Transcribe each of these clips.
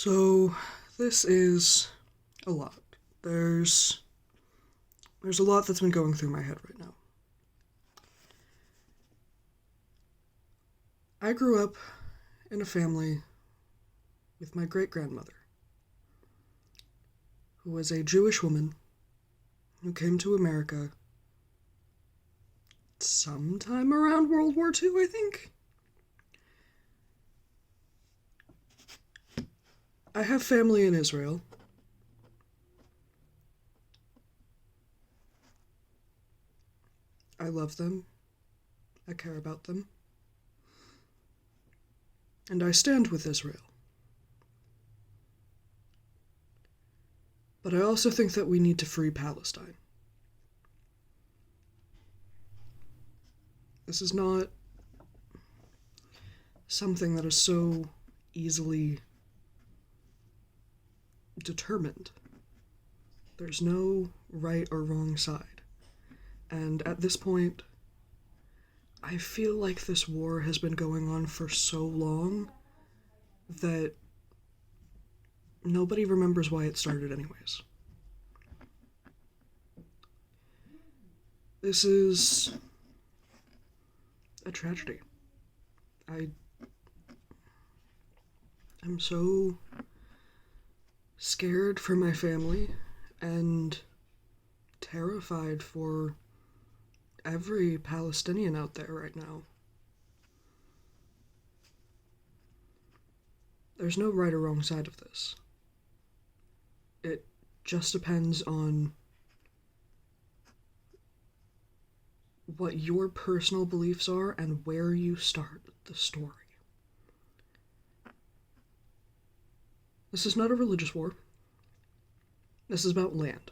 So, this is a lot. There's a lot that's been going through my head right now. I grew up in a family with my great-grandmother, who was a Jewish woman who came to America sometime around World War II, I think. I have family in Israel. I love them. I care about them. And I stand with Israel. But I also think that we need to free Palestine. This is not something that is so easily determined. There's no right or wrong side. And at this point, I feel like this war has been going on for so long that nobody remembers why it started anyways. This is a tragedy. I'm so scared for my family and terrified for every Palestinian out there right now. There's no right or wrong side of this. It just depends on what your personal beliefs are and where you start the story. This is not a religious war. This is about land.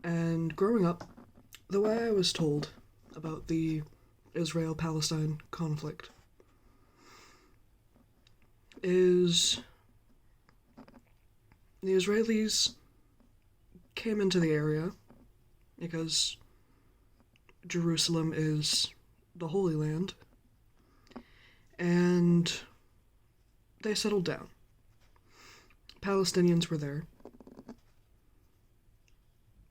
And growing up, the way I was told about the Israel-Palestine conflict is the Israelis came into the area because Jerusalem is the Holy Land, and they settled down. Palestinians were there.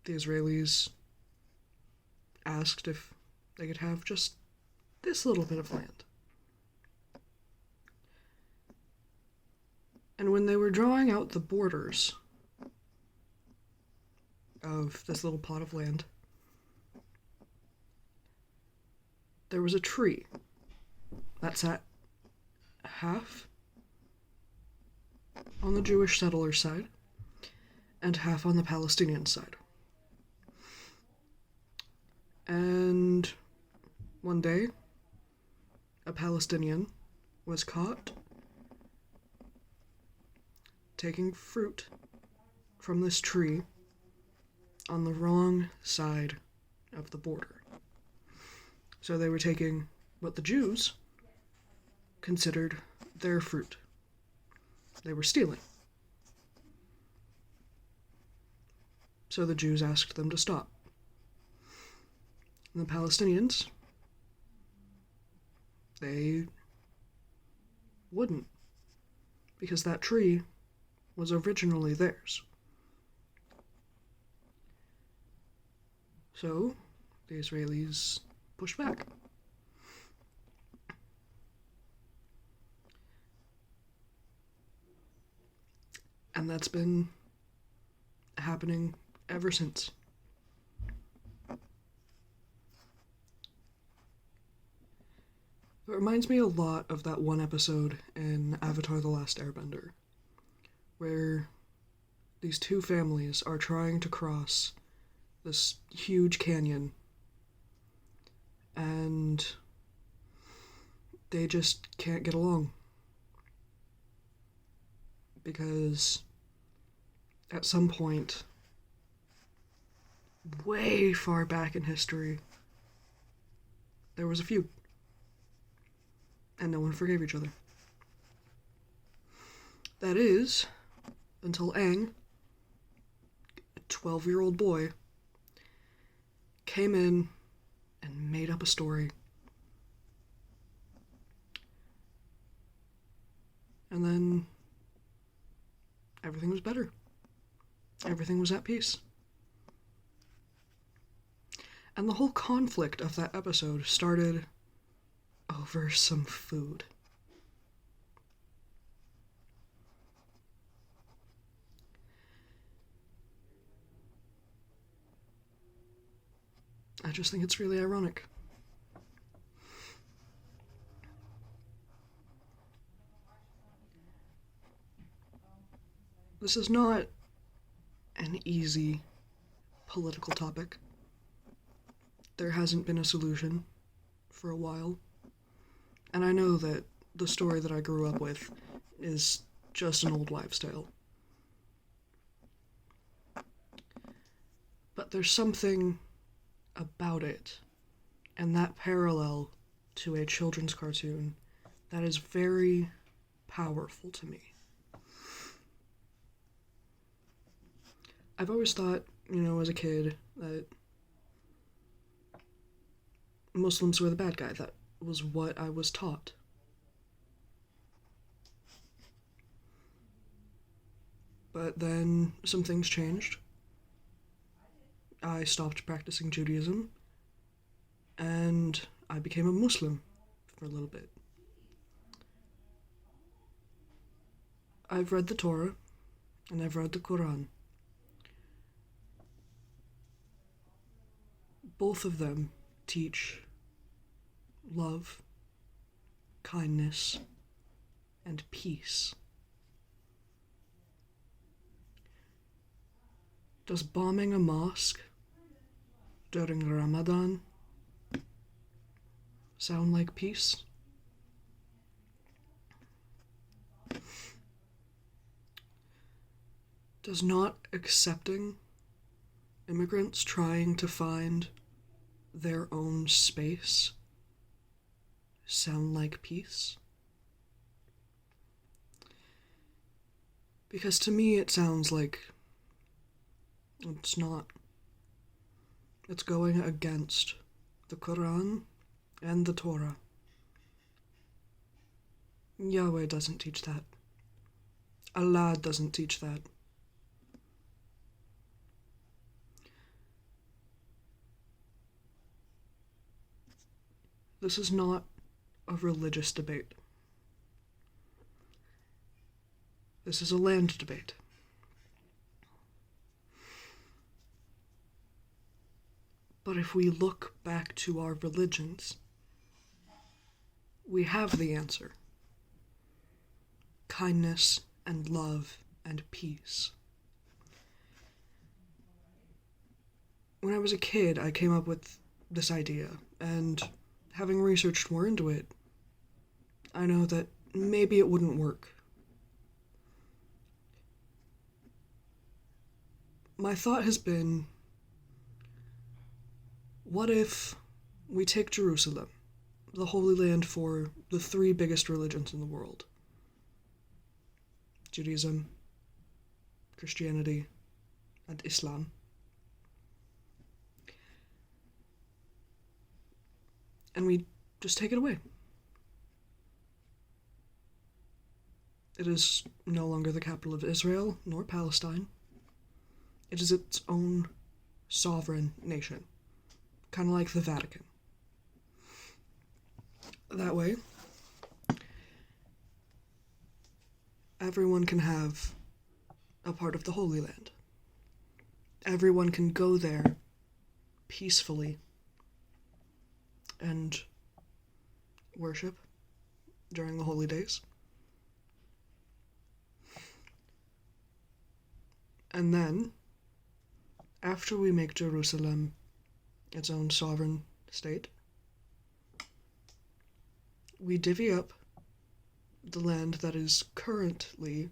The Israelis asked if they could have just this little bit of land. And when they were drawing out the borders of this little plot of land, there was a tree that sat half on the Jewish settler side and half on the Palestinian side. And one day, a Palestinian was caught taking fruit from this tree on the wrong side of the border. So they were taking what the Jews considered their fruit. They were stealing. So the Jews asked them to stop. And the Palestinians, they wouldn't, because that tree was originally theirs. So the Israelis pushed back. And that's been happening ever since. It reminds me a lot of that one episode in Avatar: The Last Airbender, where these two families are trying to cross this huge canyon, and they just can't get along. Because at some point, way far back in history, there was a feud. And no one forgave each other. That is, until Aang, a 12-year-old boy, came in and made up a story. And then everything was better. Everything was at peace. And the whole conflict of that episode started over some food. I just think it's really ironic. This is not an easy political topic. There hasn't been a solution for a while. And I know that the story that I grew up with is just an old wives' tale. But there's something about it, and that parallel to a children's cartoon, that is very powerful to me. I've always thought, as a kid, that Muslims were the bad guy. That was what I was taught. But then some things changed. I stopped practicing Judaism, and I became a Muslim for a little bit. I've read the Torah, and I've read the Quran. Both of them teach love, kindness, and peace. Does bombing a mosque during Ramadan sound like peace? Does not accepting immigrants trying to find their own space sound like peace? Because to me it sounds like it's not. It's going against the Quran and the Torah. Yahweh doesn't teach that. Allah doesn't teach that. This is not a religious debate. This is a land debate. But if we look back to our religions, we have the answer. Kindness and love and peace. When I was a kid, I came up with this idea, and having researched more into it, I know that maybe it wouldn't work. My thought has been, what if we take Jerusalem, the Holy Land for the three biggest religions in the world? Judaism, Christianity, and Islam. And we just take it away. It is no longer the capital of Israel nor Palestine. It is its own sovereign nation, kind of like the Vatican. That way, everyone can have a part of the Holy Land. Everyone can go there peacefully and worship during the holy days. And then, after we make Jerusalem its own sovereign state, we divvy up the land that is currently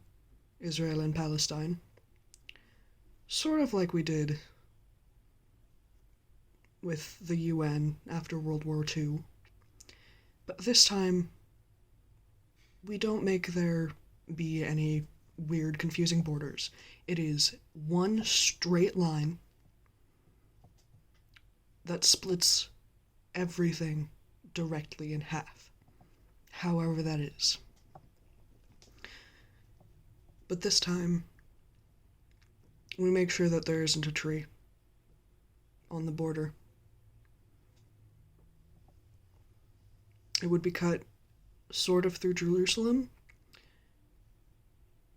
Israel and Palestine, sort of like we did with the UN after World War II. But this time, we don't make there be any weird, confusing borders. It is one straight line that splits everything directly in half, however that is. But this time, we make sure that there isn't a tree on the border. It would be cut sort of through Jerusalem,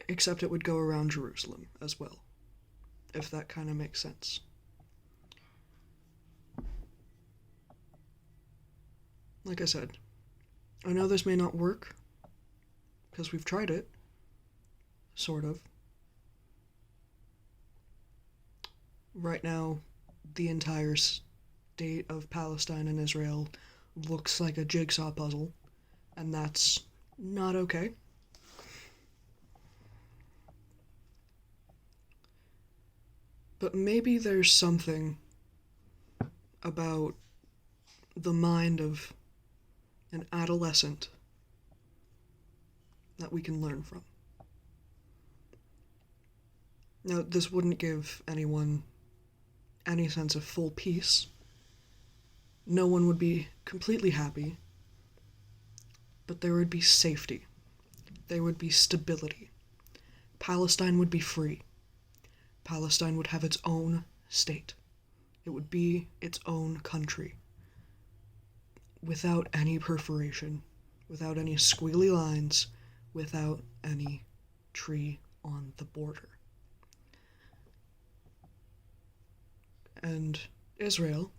except it would go around Jerusalem as well, if that kind of makes sense. Like I said, I know this may not work, because we've tried it, sort of. Right now, the entire state of Palestine and Israel looks like a jigsaw puzzle, and that's not okay. But maybe there's something about the mind of an adolescent that we can learn from. Now, this wouldn't give anyone any sense of full peace. No one would be completely happy, but there would be safety. There would be stability. Palestine would be free. Palestine would have its own state. It would be its own country. Without any perforation, without any squiggly lines, without any tree on the border. And Israel,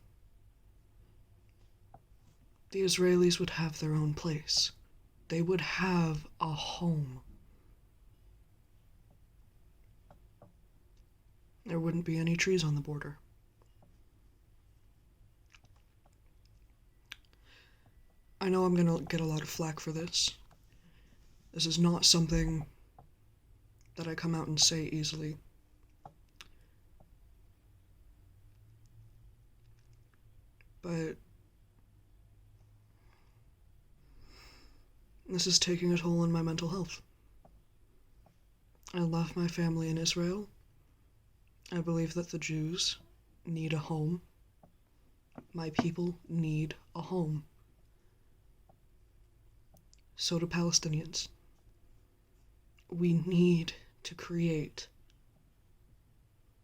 the Israelis would have their own place. They would have a home. There wouldn't be any trees on the border. I know I'm gonna get a lot of flack for this. This is not something that I come out and say easily. But this is taking a toll on my mental health. I love my family in Israel. I believe that the Jews need a home. My people need a home. So do Palestinians. We need to create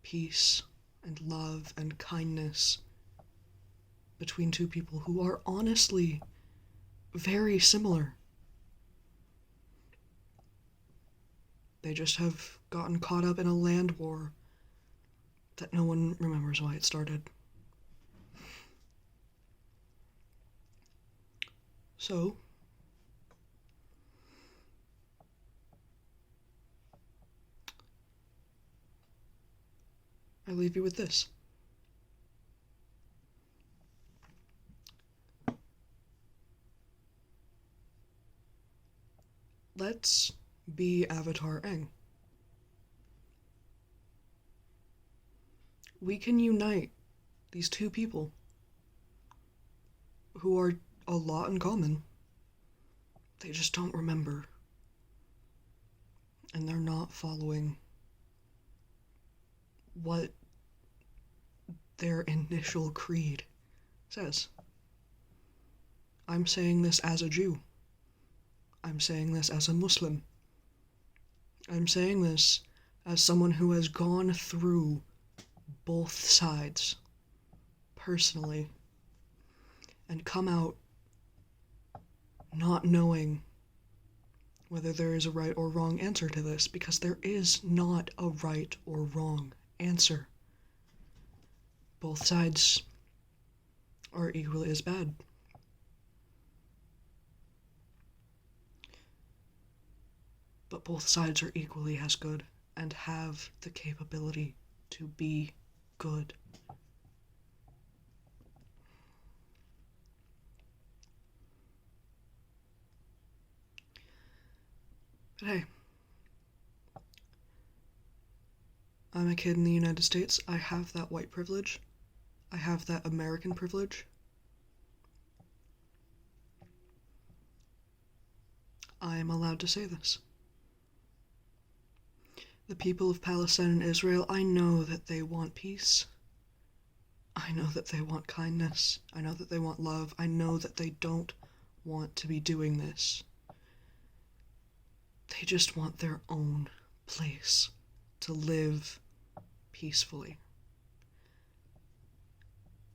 peace and love and kindness between two people who are honestly very similar. They just have gotten caught up in a land war that no one remembers why it started. So, I leave you with this. Let's be Avatar Aang. We can unite these two people who are a lot in common. They just don't remember. And they're not following what their initial creed says. I'm saying this as a Jew. I'm saying this as a Muslim. I'm saying this as someone who has gone through both sides personally and come out not knowing whether there is a right or wrong answer to this, because there is not a right or wrong answer. Both sides are equally as bad. But both sides are equally as good and have the capability to be good. But hey, I'm a kid in the United States. I have that white privilege. I have that American privilege. I am allowed to say this. The people of Palestine and Israel, I know that they want peace. I know that they want kindness. I know that they want love. I know that they don't want to be doing this. They just want their own place to live peacefully.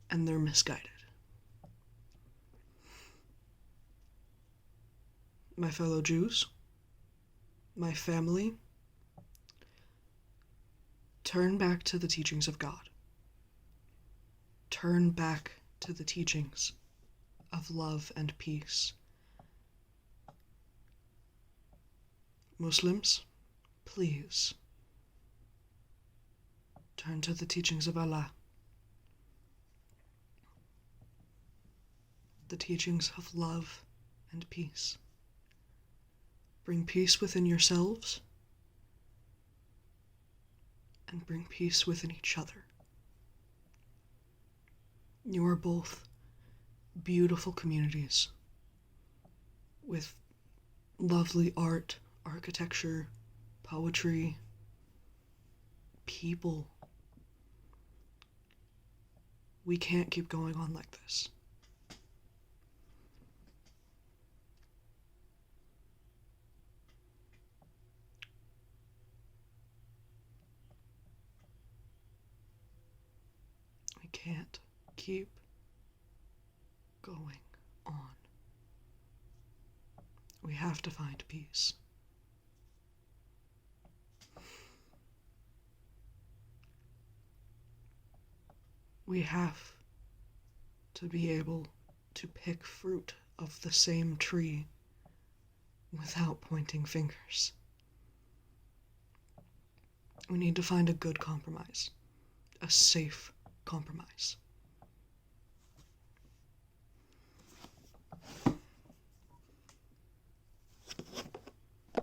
And they're misguided. My fellow Jews, my family, turn back to the teachings of God. Turn back to the teachings of love and peace. Muslims, please, turn to the teachings of Allah. The teachings of love and peace. Bring peace within yourselves and bring peace within each other. You are both beautiful communities with lovely art, architecture, poetry, people. We can't keep going on like this. We can't keep going on. We have to find peace. We have to be able to pick fruit of the same tree without pointing fingers. We need to find a good compromise, a safe compromise.